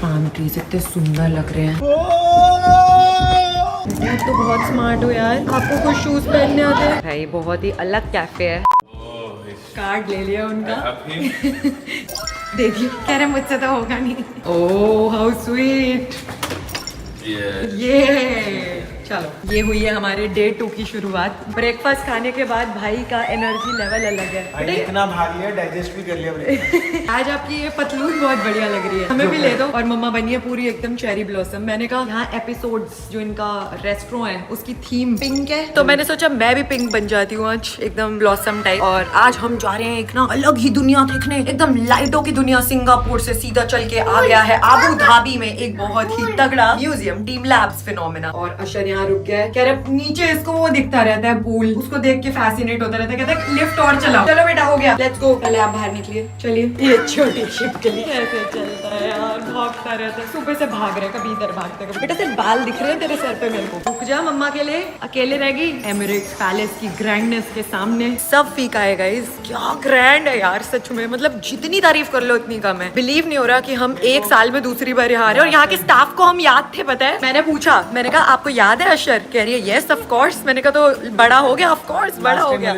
Palm trees इतने सुंदर लग रहे हैं। आप तो बहुत स्मार्ट हो यार, आपको कुछ शूज पहनने आते हैं। भाई बहुत ही अलग कैफे है। कार्ड ले लिया उनका। देखिए कह रहे मुझसे तो होगा नहीं। Oh how sweet. ये चलो ये हुई है हमारे डे 2 की शुरुआत। ब्रेकफास्ट खाने के बाद भाई का एनर्जी लेवल अलग है। भाई इतना भारी है, डाइजेस्ट भी कर लिया। आज आपकी ये पतलून बहुत बढ़िया लग रही है, हमें भी ले दो। और मम्मा बनी है पूरी एकदम चेरी ब्लॉसम। मैंने कहा यहाँ एपिसोड्स जो इनका रेस्टोरेंट है उसकी थीम पिंक है, तो मैंने सोचा मैं भी पिंक बन जाती हूँ आज, एकदम ब्लॉसम टाइप। और आज हम जा रहे हैं एक ना अलग ही दुनिया देखने, एकदम लाइटों की दुनिया। सिंगापुर से सीधा चल के आ गया है आबू धाबी में एक बहुत ही तगड़ा म्यूजियम, टीम लैब्स फिनोमेना। और अशर यहाँ रुक गया है, कह रहे नीचे इसको वो दिखता रहता है पूल, उसको देख के फैसिनेट होता रहता है, कहता है लिफ्ट और चलाओ। चलो बेटा हो गया, लेट्स गो। पहले आप बाहर निकलिए, चलिए। ये छोटी छिपकली कैसे चलता है यार, भागता रहता है, सुबह से भाग रहा है, कभी इधर भागता है। बेटा सिर्फ बाल दिख रहे हैं तेरे सर पे मेरे को। रुक जा, मम्मा के लिए अकेले रहेगी। एमिरेट्स पैलेस की ग्रैंडनेस के सामने सब फीका है गाइस। क्या ग्रैंड है यार सच में, मतलब जितनी तारीफ कर लो इतनी कम है। बिलीव नहीं हो रहा कि हम एक साल में दूसरी बार यहाँ आ रहे हैं। और यहाँ के स्टाफ को हम याद थे, पता है। मैंने पूछा, मैंने कहा आपको याद है अशर? कह रही है यस ऑफ कोर्स। मैंने कहा तो बड़ा हो गया, ऑफ कोर्स बड़ा हो गया।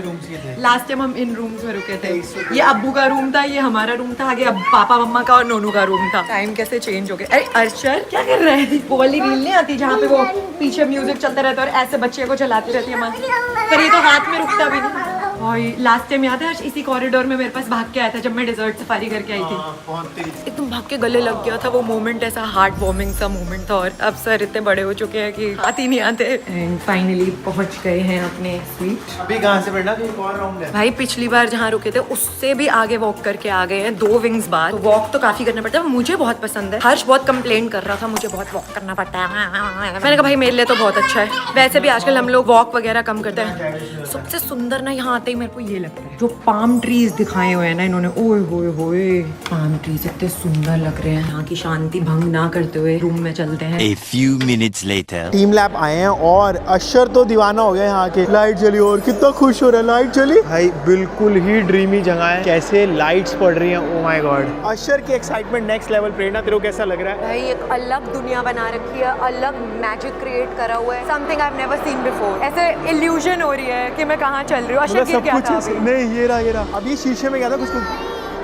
लास्ट टाइम हम इन रूम्स में रुके थे। ये अब्बू का रूम था, ये हमारा रूम था, आगे अब पापा मम्मा का और नोनू का रूम था। टाइम कैसे चेंज हो गया। अरे अर्शर क्या कर रहे हैं? वो वाली रील नहीं आती जहाँ पे वो पीछे म्यूजिक चलता रहता है और ऐसे बच्चे को चलाती रहती है माँ, पर ये तो हाथ में रुकता भी नहीं। और लास्ट टाइम याद है इसी कॉरिडोर में मेरे पास भाग के आया था जब मैं डेजर्ट सफारी करके आई थी। एकदम भाग के गले लग गया था वो मोमेंट, ऐसा हार्ट वार्मिंग सा मोमेंट था। और अब सर इतने बड़े हो चुके हैं कि हाथ ही नहीं आते। एंड फाइनली पहुंच गए हैं अपने स्वीट। अभी कहाँ से बैठना, एक और राउंड है भाई पिछली बार जहाँ रुके थे उससे भी आगे वॉक करके आ गए हैं 2 विंग्स बाद। तो वॉक तो काफी करना पड़ता है, मुझे बहुत पसंद है। हर्ष बहुत कंप्लेन कर रहा था मुझे बहुत वॉक करना पड़ता है। मैंने कहा भाई मेरे लिए तो बहुत अच्छा है। वैसे भी आजकल हम लोग वॉक वगैरह कम करते हैं। सबसे सुंदर ना यहाँ आते ही मेरे को ये लगता है जो पाम ट्रीज दिखाए हुए हैं ना इन्होंने। ओए होए होए, पाम ट्रीज इतने सुंदर लग रहे हैं। यहाँ की शांति भंग ना करते हुए रूम में चलते हैं। A few minutes later. Team lab आए हैं और अशर तो दीवाना हो गया यहाँ के। लाइट जली और कितना खुश हो रहा है, लाइट जली। भाई बिल्कुल ही ड्रीमी जगह है, कैसे लाइट्स पड़ रही हैं। ओ माय गॉड, अशर की एक्साइटमेंट नेक्स्ट लेवल। प्रेरणा तेरे को कैसा लग रहा है? भाई एक अलग दुनिया बना रखी है, अलग मैजिक क्रिएट करा हुआ है। Something I have never seen before. ऐसे इल्यूजन हो रही है कि मैं कहाँ चल रही हूँ। अशर सब क्या था कुछ नहीं, ये रहा अभी शीशे में क्या था कुछ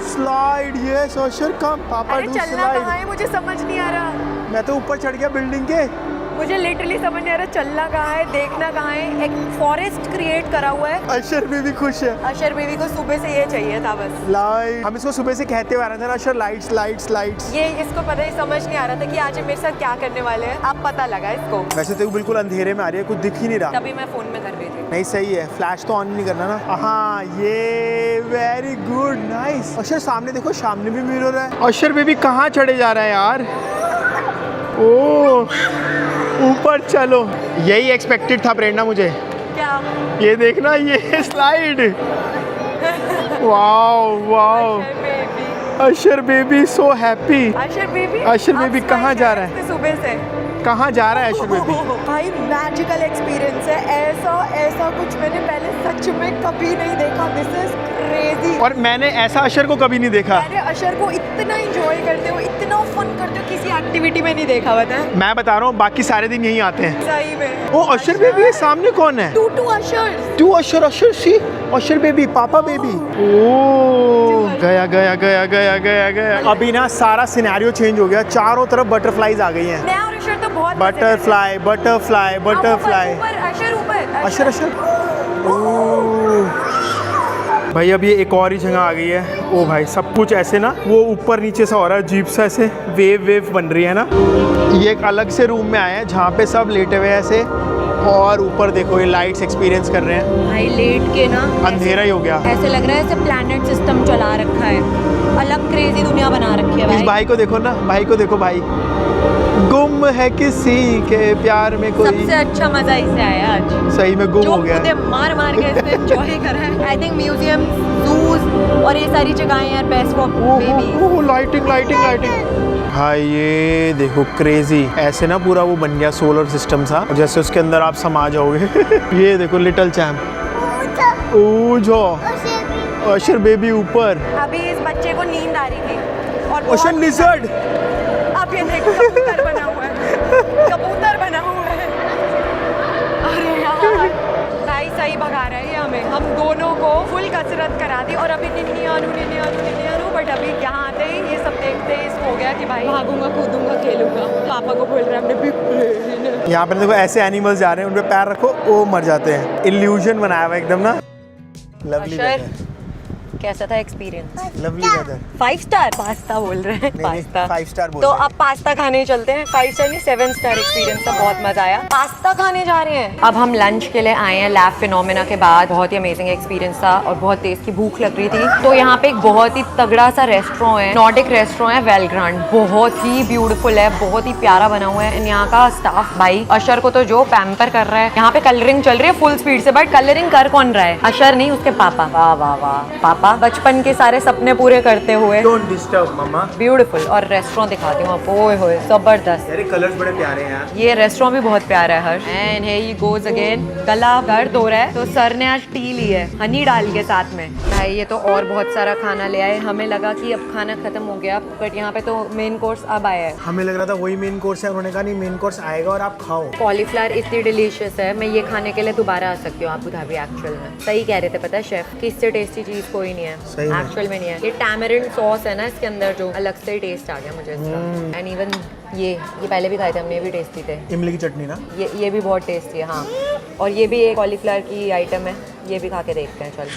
स्लाइड। ये अशर का पापा अरे चलना कहाँ है मुझे समझ नहीं आ रहा। मैं तो ऊपर चढ़ गया बिल्डिंग के। मुझे लिटरली समझ नहीं आ रहा चलना कहाँ है, देखना कहाँ है। एक फॉरेस्ट क्रिएट करा हुआ है। अशर बेबी खुश है। अशर बेबी को सुबह से ये चाहिए था बस, लाइट। हम इसको सुबह से कहते हुए आ रहे थे ना अशर, लाइट्स लाइट्स लाइट्स। ये इसको पता ही समझ नहीं आ रहा था कि आज ये मेरे साथ क्या करने वाले हैं। अब पता लगा इसको। वैसे तो बिल्कुल अंधेरे में आ रही है, कुछ दिख ही नहीं रहा। तभी मैं फोन में कर रही थी। नहीं सही है, फ्लैश तो ऑन नहीं करना ना। हाँ ये वेरी गुड, नाइस। अशर सामने देखो, सामने भी मिरर है। अशर बेबी कहाँ चढ़े जा रहा है यार? ओह ऊपर चलो, यही एक्सपेक्टेड था प्रेरणा मुझे। क्या? ये देखना, ये स्लाइड। वाओ वाओ, अशर बेबी सो हैप्पी। अशर बेबी कहाँ जा रहा है? सुबह से कहाँ जा रहा है अशर बेबी? भाई मैजिकल एक्सपीरियंस है। ऐसा कुछ मैंने पहले सच में कभी नहीं देखा। This is crazy. और मैंने ऐसा अशर को कभी नहीं देखा। मैंने अशर को इतना एंजॉय करते हो, इतना फन करते हो किसी एक्टिविटी में नहीं देखा। बता, मैं बता रहा हूँ बाकी सारे दिन यहीं आते हैं। सही में। ओ अशर बेबी, ये सामने कौन है? टू अशर। टू अशर, अशर सी, अशर बेबी, पापा बेबी। ओ गया गया गया गया गया गया। अभी ना सारा सिनेरियो चेंज हो गया, चारों तरफ बटरफ्लाईज आ गई हैं। मैं और अशर तो बहुत बटरफ्लाई बटरफ्लाई बटरफ्लाई। अशर ऊपर, अशर अशर। भाई अब ये एक और ही जगह आ गई है। ओ भाई सब कुछ ऐसे ना वो ऊपर नीचे सा हो रहा है, अजीब सा ऐसे वेव बन रही है ना। ये एक अलग से रूम में आए हैं जहाँ पे सब लेटे हुए ऐसे, और ऊपर देखो ये लाइट्स एक्सपीरियंस कर रहे हैं। भाई लेट के ना अंधेरा ही हो गया, ऐसे लग रहा है जैसे प्लैनेट सिस्टम चला रखा है। अलग क्रेजी दुनिया बना रखी है भाई। इस भाई को देखो ना, भाई को देखो, भाई गुम है किसी के प्यार में कोई। सबसे अच्छा मजा इसे आया आज, सही में गुम हो गया। जो मार के इसने एंजॉय करा है। आई थिंक म्यूजियम, जूस और ये सारी जगहें यार best for baby. Lighting lighting lighting. भाई ये देखो क्रेजी, ऐसे ना पूरा वो बन गया सोलर सिस्टम सा, जैसे उसके अंदर आप समा जाओगे। ये देखो लिटिल चैम्प। ऊंचो अशर बेबी ऊपर। अभी इस बच्चे को नींद आ रही थी और ओशन लिजर्ड। अब ये देखो भाई भागूंगा कूदूंगा खेलूंगा। पापा को बोल रहा है हमने बिग ब्रेन। यहाँ पर देखो ऐसे एनिमल्स जा रहे हैं, उन पे पैर रखो वो मर जाते हैं। इल्यूजन बनाया हुआ एकदम ना। Lovely weather. कैसा था experience? Lovely weather. 5 star pasta बोल रहे हैं। पास्ता 5 स्टार बोल तो रहे हैं। अब पास्ता खाने ही चलते हैं। 5 स्टार नहीं 7 स्टार एक्सपीरियंस था, बहुत मजा आया। पास्ता खाने जा रहे हैं। अब हम लंच के लिए आए हैं लैब फिनोमेना के बाद। बहुत ही अमेजिंग एक्सपीरियंस था और बहुत तेज की भूख लग रही थी। तो यहाँ पे एक बहुत ही तगड़ा सा रेस्टोरेंट है, नॉर्डिक रेस्टोरेंट है वेलग्रांड। बहुत ही ब्यूटीफुल है, बहुत ही प्यारा बना हुआ है। यहाँ का स्टाफ भाई अशर को तो जो पैम्पर कर रहा है। यहाँ पे कलरिंग चल रही है फुल स्पीड से, बट कलरिंग कर कौन रहा है? अशर नहीं, उसके पापा। वाह वाह वाह, पापा बचपन के सारे सपने पूरे करते हुए। Don't disturb mamma. ब्यूटीफुल। और रेस्टोरेंट दिखाती हूँ आपको। ओए होए जबरदस्त। यार कलर्स बड़े प्यारे हैं यार। ये रेस्टोरेंट भी बहुत प्यारा है Harsh. And he goes again. गला दर्द हो रहा है तो सर ने आज टी ली है हनी डाल के साथ में। भाई ये तो और बहुत सारा खाना ले आए। हमें लगा कि अब खाना खत्म हो गया, बट यहाँ पे तो मेन कोर्स अब आया है। हमें लग रहा था वही मेन कोर्स है, उन्होंने कहा नहीं मेन कोर्स आएगा और आप खाओ। कॉलीफ्लावर इतनी डिलीशियस है, मैं ये खाने के लिए दोबारा आ सकती हूँ अबू धाबी। एक्चुअल में सही कह रहे थे, पता है शेफ कि इससे टेस्टी चीज कोई नहीं है। सही में। एक्चुअल में नहीं है। ये टैमरिंड सॉस है ना इसके अंदर, जो अलग से टेस्ट आ गया मुझे इसका। एंड इवन ये पहले भी खाए थे हमने, ये भी टेस्टी थे। इमली की चटनी ना, ये भी बहुत टेस्टी है। हाँ, और ये भी एक कॉलीफ्लावर की आइटम है, ये भी खा के देखते हैं। चल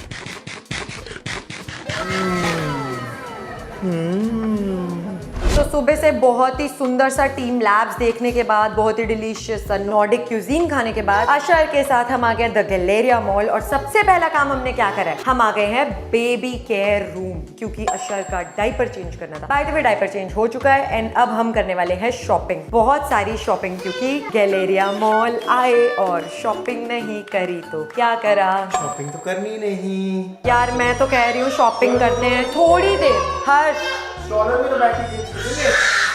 तो सुबह से बहुत ही सुंदर सा टीम लैब्स देखने के बाद, बहुत ही डिलीशियस सा नॉर्डिक क्यूजीन खाने के बाद अशर के साथ हम आ गए द गैलेरिया मॉल। और सबसे पहला काम हमने क्या करा है, हम आ गए हैं बेबी केयर रूम, क्योंकि अशर का डायपर चेंज करना था। By the way diaper change हो चुका है एंड अब हम करने वाले हैं शॉपिंग, बहुत सारी शॉपिंग, क्योंकि गैलेरिया मॉल आए और शॉपिंग नहीं करी तो क्या करा? शॉपिंग तो करनी नहीं यार मैं तो कह रही हूँ शॉपिंग करते हैं थोड़ी देर। हर्ष स्टॉलर में तो बैठ के गेम्स खेलेंगे,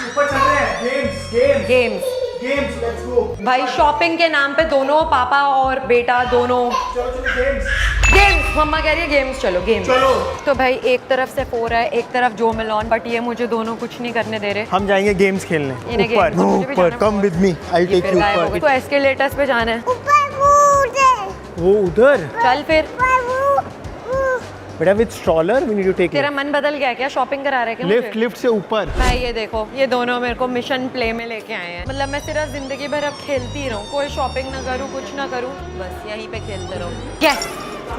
ऊपर चल रहे हैं games games games games, let's go भाई। शॉपिंग के नाम पे दोनों पापा और बेटा दोनों चलो चलो गेम्स गेम्स। मम्मा कह रही है गेम्स, चलो गेम्स चलो। तो भाई एक तरफ से 4 है, एक तरफ जो मिलॉन, बट ये मुझे दोनों कुछ नहीं करने दे रहे। हम जाएंगे गेम्स खेलने इन्हें ऊपर games, मुझे भी ऊपर जाना come with me, I take you ऊपर। तो एस्केलेटर्स पे जाना है। वो उधर चल फिर। बेटा with stroller we need to take तेरा मन बदल गया क्या? शॉपिंग करा रहे क्या मुझे? लिफ्ट से ऊपर। भाई ये देखो, ये दोनों मेरे को मिशन प्ले में लेके आए हैं। मतलब मैं सिर्फ जिंदगी भर अब खेलती रहूं, कोई शॉपिंग ना करूं, कुछ ना करूं, बस यहीं पे खेलते रहूं। यस,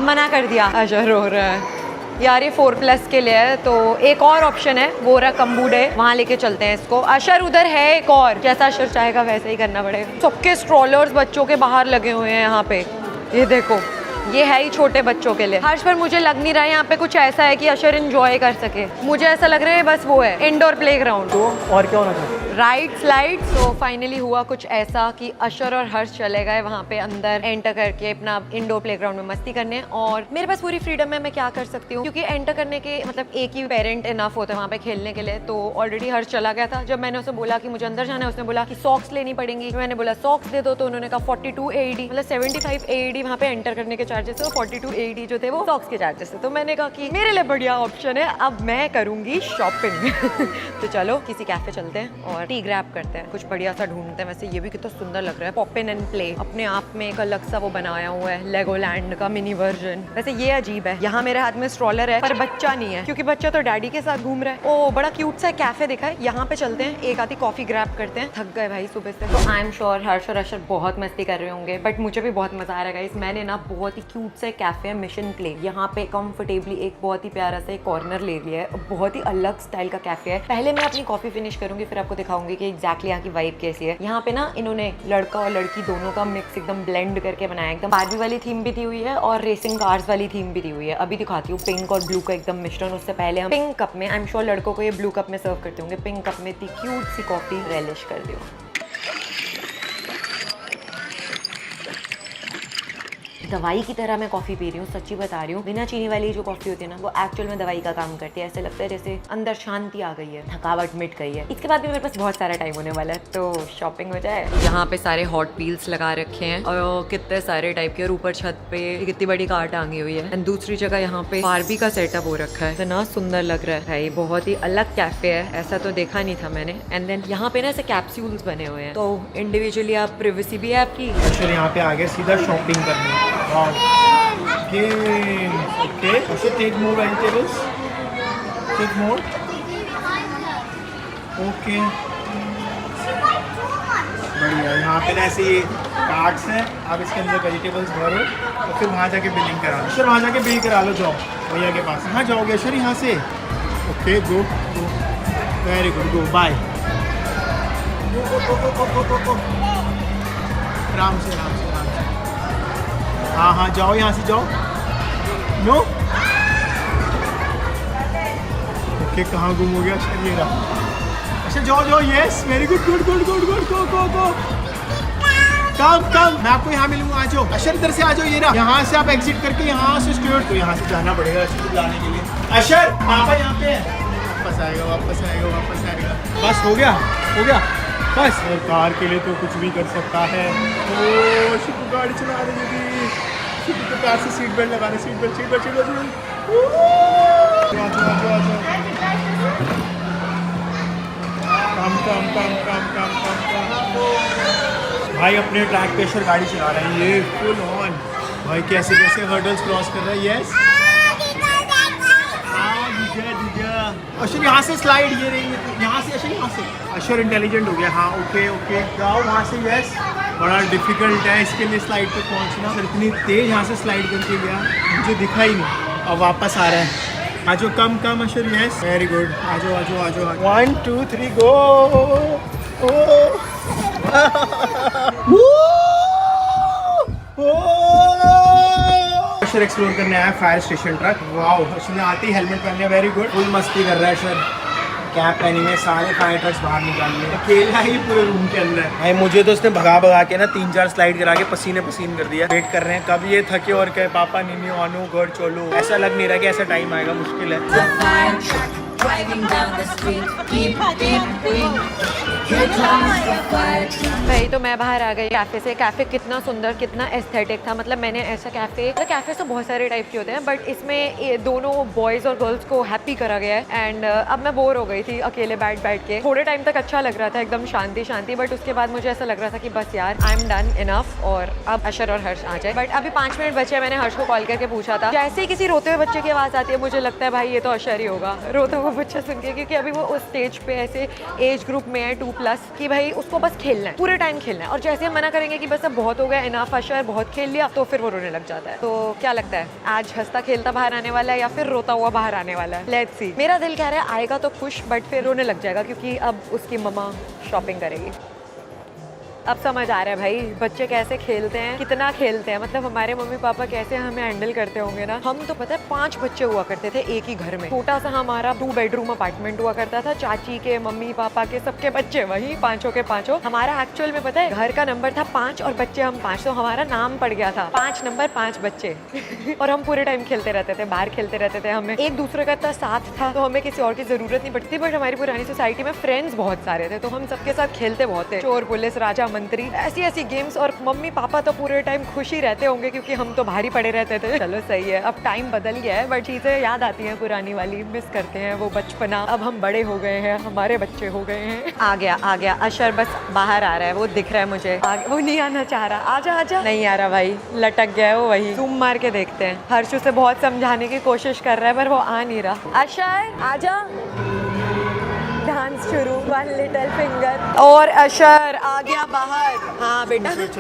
मना कर दिया। अशर हो रहा है यार, ये 4+ के लिए है। तो एक और ऑप्शन है, वो रहा कम्बूडे, वहाँ लेके चलते हैं इसको। अशर उधर है एक और, जैसा अशर चाहेगा वैसे ही करना पड़ेगा। सबके स्ट्रॉलर्स बच्चों के बाहर लगे हुए हैं यहाँ पे, ये देखो। ये है ही छोटे बच्चों के लिए। हर्ष पर मुझे लग नहीं रहा है यहाँ पे कुछ ऐसा है कि अशर एंजॉय कर सके। मुझे ऐसा लग रहा है बस वो है इंडोर प्लेग्राउंड। तो और क्या होना चाहिए? Ride slide. तो फाइनली हुआ कुछ ऐसा कि अशर और हर्ष चले गए वहाँ पे अंदर एंटर करके अपना इंडोर प्लेग्राउंड में मस्ती करने। और मेरे पास पूरी फ्रीडम है, मैं क्या कर सकती हूँ, क्योंकि एंटर करने के मतलब एक ही पेरेंट इनफ होता है वहाँ पे खेलने के लिए। तो ऑलरेडी हर्ष चला गया था। जब मैंने उसे बोला कि मुझे अंदर जाना है, उसने बोला कि सॉक्स लेनी पड़ेंगी। मैंने बोला सॉक्स दे दो, तो उन्होंने कहा 42 AED, मतलब 75 AED वहाँ पे एंटर करने के चार्जेस है, 42 AED जो थे वो सॉक्स के चार्जेस थे। तो मैंने कहा कि मेरे लिए बढ़िया ऑप्शन है, अब मैं करूंगी शॉपिंग। तो चलो किसी कैफे चलते हैं और टी ग्रैब करते हैं, कुछ बढ़िया सा ढूंढते हैं। वैसे ये भी कितना सुंदर लग रहा है, पॉपिन एंड प्ले अपने आप में एक अलग सा वो बनाया हुआ है, लेगोलैंड का मिनी वर्जन। वैसे ये अजीब है, यहाँ मेरे हाथ में स्ट्रॉलर है पर बच्चा नहीं है, क्योंकि बच्चा तो डैडी के साथ घूम रहा है। ओ बड़ा क्यूट सा कैफे दिखा है, यहाँ पे चलते हैं, एक आधी कॉफी ग्रैब करते हैं। थक गए भाई सुबह से। तो आई एम श्योर हर्ष और अशर बहुत मस्ती कर रहे होंगे, बट मुझे भी बहुत मजा आ रहा है। मैंने ना बहुत ही क्यूट सा कैफे है मिशन प्ले, यहाँ पे कंफर्टेबली एक बहुत ही प्यारा सा एक कॉर्नर ले लिया है। बहुत ही अलग स्टाइल का कैफे है। पहले मैं अपनी कॉफी फिनिश करूंगी, फिर आपको दिखाऊंगी कि एग्जैक्टली यहाँ की वाइब कैसी है। यहाँ पे ना इन्होंने लड़का और लड़की दोनों का मिक्स एकदम ब्लेंड करके बनाया। एकदम बारबी वाली थीम भी दी हुई है और रेसिंग कार्स वाली थीम भी दी हुई है। अभी दिखाती हूँ पिंक और ब्लू का एकदम मिश्रण। उससे पहले हम पिंक कप में, आई एम श्योर लड़कों को ये ब्लू कप में सर्व करते होंगे, पिंक कप में इतनी क्यूट सी कॉफी रेलिश कर दियो। दवाई की तरह मैं कॉफी पी रही हूँ, सच्ची बता रही हूँ। बिना चीनी वाली जो कॉफी होती है ना, वो एक्चुअल में दवाई का काम करती है। ऐसे लगता है जैसे अंदर शांति आ गई है, थकावट मिट गई है। इसके बाद भी मेरे पास बहुत सारा टाइम होने वाला है, तो शॉपिंग हो जाए। यहाँ पे सारे हॉट व्हील्स लगा रखे हैं और कितने सारे टाइप के, और ऊपर छत पे कितनी बड़ी कार टांगी हुई है। एंड दूसरी जगह यहाँ पे बारबी का सेटअप हो रखा है, इतना सुंदर लग रहा है भाई। बहुत ही अलग कैफे है, ऐसा तो देखा नहीं था मैंने। एंड देन यहाँ पे ना ऐसे कैप्सूल्स बने हुए हैं, तो इंडिविजुअली आप प्रिवेसी भी है आपकी। अच्छा यहाँ पे आगे सीधा शॉपिंग करनी। Games. Okay. Also take more vegetables. Take more. Okay बढ़िया। यहाँ पे ना ऐसे ये कार्ड्स हैं, आप इसके अंदर वेजिटेबल्स भरो और फिर वहाँ जाके बिलिंग करा लो। सर वहाँ जाके बिल करा लो, जाओ भैया के पास। कहाँ जाओगे सर? यहाँ से। ओके गो गो, वेरी गुड, गो बाय। आराम से आराम से आराम से। हाँ हाँ जाओ, यहाँ से जाओ। नो ओके, कहाँ गुम हो गया? अच्छा ये रहा। अच्छा जाओ जाओ, yes very good, good good good good, go go go. Come come, मैं आपको यहाँ मिलूंगा, आ जाओ। अशर इधर से आ जाओ, ये रहा। यहाँ से आप एग्जिट करके यहाँ से स्ट्रेट, तो यहाँ से जाना पड़ेगा अशर को बुलाने के लिए। अशर पापा यहाँ पे है। वापस आएगा वापस आएगा वापस आएगा। बस हो गया हो गया बस। और कार के लिए तो कुछ भी कर सकता है। ओ शिपू गाड़ी चला रही है, शिपू को कार से सीट बेल्ट लगा रहे, seat belt seat belt seat belt. Come come come come come come come. भाई अपने ट्रैक पे अशर गाड़ी चला रहे हैं, ये फुल ऑन। भाई कैसे कैसे हर्डल्स क्रॉस कर रहा है। यस अशर यहाँ से स्लाइड, ये रही है यहाँ से। अशर यहाँ से, अशर इंटेलिजेंट हो गया। हाँ ओके ओके, जाओ वहाँ से। यस बड़ा डिफिकल्ट है इसके लिए स्लाइड पे पहुँचना। सर इतनी तेज यहाँ से स्लाइड करके गया, मुझे दिखा ही नहीं। अब वापस आ रहा है। आजो कम कम अशर, यस वेरी गुड। आजो आजो आजो, 1 2 3 गो। अशर एक्सप्लोर करने आया फायर स्टेशन ट्रक। वाओ, उसने आते ही हेलमेट पहने, वेरी गुड। फुल मस्ती कर रहा है अशर, कैप पहनी में, सारे फायर ट्रक्स बाहर निकाल लिए, अकेला ही पूरे रूम के अंदर। भाई मुझे तो उसने भगा भगा के ना 3-4 स्लाइड करा के पसीने पसीन कर दिया। वेट कर रहे हैं कब ये थके और कहे पापा नीनी आनू घर चलो। ऐसा लग नहीं रहा कि ऐसा टाइम आएगा, मुश्किल है। भाई तो मैं बाहर आ गई कैफे से। कैफे कितना सुंदर, कितना एस्थेटिक था। मतलब मैंने ऐसा कैफे तो बहुत सारे टाइप के होते हैं, बट इसमें दोनों बॉयज और गर्ल्स को हैप्पी करा गया है। एंड अब मैं बोर हो गई थी अकेले बैठ बैठ के। थोड़े टाइम तक अच्छा लग रहा था, एकदम शांति शांति, बट उसके बाद मुझे ऐसा लग रहा था कि बस यार आई एम डन इनफ, और अब अशर और हर्ष आ जाए। बट अभी 5 मिनट बचे। मैंने हर्ष को कॉल करके पूछा था, जैसे ही किसी रोते हुए बच्चे की आवाज़ आती है मुझे लगता है भाई ये तो अशर ही होगा, रोता हुआ बच्चा सुन के। क्योंकि अभी वो उस स्टेज पे ऐसे एज ग्रुप में है 2+ कि भाई उसको बस खेलना है, पूरे टाइम खेलना है। और जैसे हम मना करेंगे कि बस अब बहुत हो गया, इनफ अशर, बहुत खेल लिया, तो फिर वो रोने लग जाता है। तो क्या लगता है आज हंसता खेलता बाहर आने वाला है या फिर रोता हुआ बाहर आने वाला है? Let's see. मेरा दिल कह रहा है आएगा तो खुश, बट फिर रोने लग जाएगा क्योंकि अब उसकी मम्मा शॉपिंग करेगी। अब समझ आ रहा है भाई बच्चे कैसे खेलते हैं, कितना खेलते हैं। मतलब हमारे मम्मी पापा कैसे हमें हैंडल करते होंगे ना। हम तो पता है 5 बच्चे हुआ करते थे एक ही घर में। छोटा सा हमारा 2 बेडरूम अपार्टमेंट हुआ करता था। चाची के, मम्मी पापा के, सबके बच्चे वही 5 के 5। हमारा एक्चुअल में पता है घर का नंबर था 5 और बच्चे हम 5, तो हमारा नाम पड़ गया था 5 नंबर 5 बच्चे। और हम पूरे टाइम खेलते रहते थे, बाहर खेलते रहते थे। हमें एक दूसरे का इतना साथ था तो हमें किसी और की जरूरत नहीं पड़ती। बट हमारी पुरानी सोसाइटी में फ्रेंड्स बहुत सारे थे, तो हम सबके साथ खेलते बहुत थे। चोर पुलिस, राजा मंत्री, ऐसी गेम्स। और मम्मी पापा तो पूरे टाइम खुश ही रहते होंगे क्योंकि हम तो भारी पड़े रहते थे। चलो सही है, अब टाइम बदल गया है, बट चीजें याद आती हैं पुरानी वाली, मिस करते हैं वो बचपना। अब हम बड़े हो गए हैं, हमारे बच्चे हो गए हैं। आ गया अशर, बस बाहर आ रहा है, वो दिख रहा है मुझे। वो नहीं आना चाह रहा, आजा आजा। नहीं आ रहा भाई, लटक गया है वो। वही जूम मार के देखते हैं। हर्ष उसे बहुत समझाने की कोशिश कर रहा है पर वो आ नहीं रहा। अशर आजा, डांस शुरू, 1 लिटिल फिंगर। और अशर आ गया बाहर। हाँ बेटा बस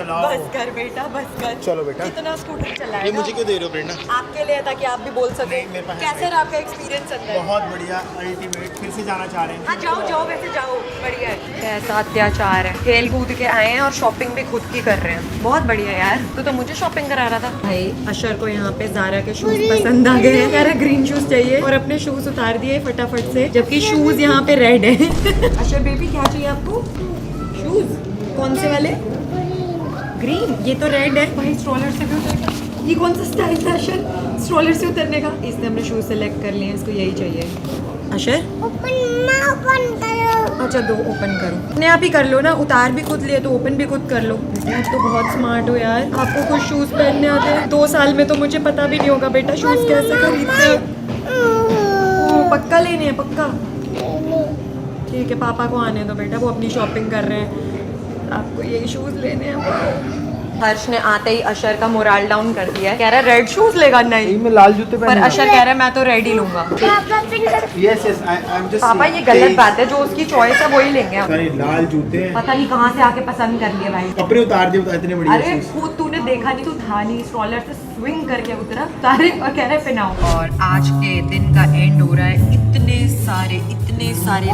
कर, बेटा बस कर। चलो बेटा, कितना स्कूटर चलाएगा? ये मुझे क्यों दे रहे हो प्रेरणा? आपके लिए, ताकि आप भी बोल सके। कैसे रहा आपका एक्सपीरियंस अंदर? बहुत बढ़िया, अल्टीमेट। फिर से जाना चाह रहे हैं। हाँ जाओ जाओ, वैसे जाओ, बढ़िया है। कैसा अत्याचार है, खेल कूद के आए हैं और शॉपिंग भी खुद की कर रहे हैं। बहुत बढ़िया यार, तो मुझे शॉपिंग करा रहा था। भाई अशर को यहाँ पे ज़ारा के शूज पसंद आ गए हैं, कह रहा ग्रीन शूज चाहिए, और अपने शूज उतार दिए फटाफट से, जबकि शूज यहाँ पे रेड है। अशर बेबी क्या चाहिए आपको? शूज कौन से वाले? ग्रीन। ये तो रेड है भाई, स्ट्रोलर से भी उतरेगा। ये कौन सा स्टाइल है अशर, स्ट्रोलर से उतरने का? इसने हमने शूज सेलेक्ट कर लिए हैं, इसको यही चाहिए। अशर ओपन करो। अच्छा 2 ओपन करो, अपने आप ही कर लो ना, उतार भी खुद लिए तो ओपन भी खुद कर लो। आप तो बहुत स्मार्ट हो यार, आपको कुछ शूज पहनने आते हैं। 2 साल में तो मुझे पता भी नहीं होगा बेटा शूज कैसे खरीदते हैं। पक्का लेने हैं? पक्का ठीक है, पापा को आने दो बेटा, वो अपनी शॉपिंग कर रहे हैं, आपको यही शूज़ लेने हैं। हर्ष ने आते ही अशर का मोरल डाउन कर दिया है, कह रहा है रेड शूज लेगा। नहीं, मैं लाल जूते पर अशर कह रहा है मैं तो रेड ही लूंगा। Yes yes I am just पापा ये गलत बात है, जो उसकी चॉइस है वही लेंगे हम। सॉरी लाल जूते हैं, पता नहीं कहाँ से आके पसंद कर लिए भाई। कपड़े उतार दिए इतने बढ़िया अरे खुद तूने देखा नहीं, तू था नहीं, स्ट्रॉलर से स्विंग करके उतरा सारे और कह रहे पहनाओ। और आज के दिन का एंड हो रहा है इतने सारे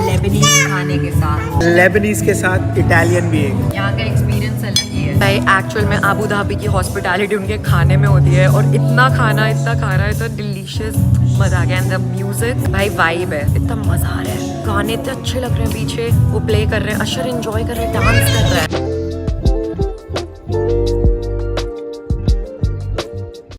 लेबनीज खाने के साथ। लेबनीज के साथ इटालियन भी है। यहाँ का एक्सपीरियंस अलग ही है भाई। एक्चुअल में अबू धाबी की हॉस्पिटैलिटी उनके खाने में होती है, और इतना खा रहा है, इतना डिलीशियस, मजा आ गया। एंड द म्यूजिक भाई वाइब है, इतना मजा आ रहा है, गाने इतने अच्छे लग रहे हैं, पीछे वो प्ले कर रहे हैं, अशर एंजॉय कर रहे हैं, डांस कर रहा है।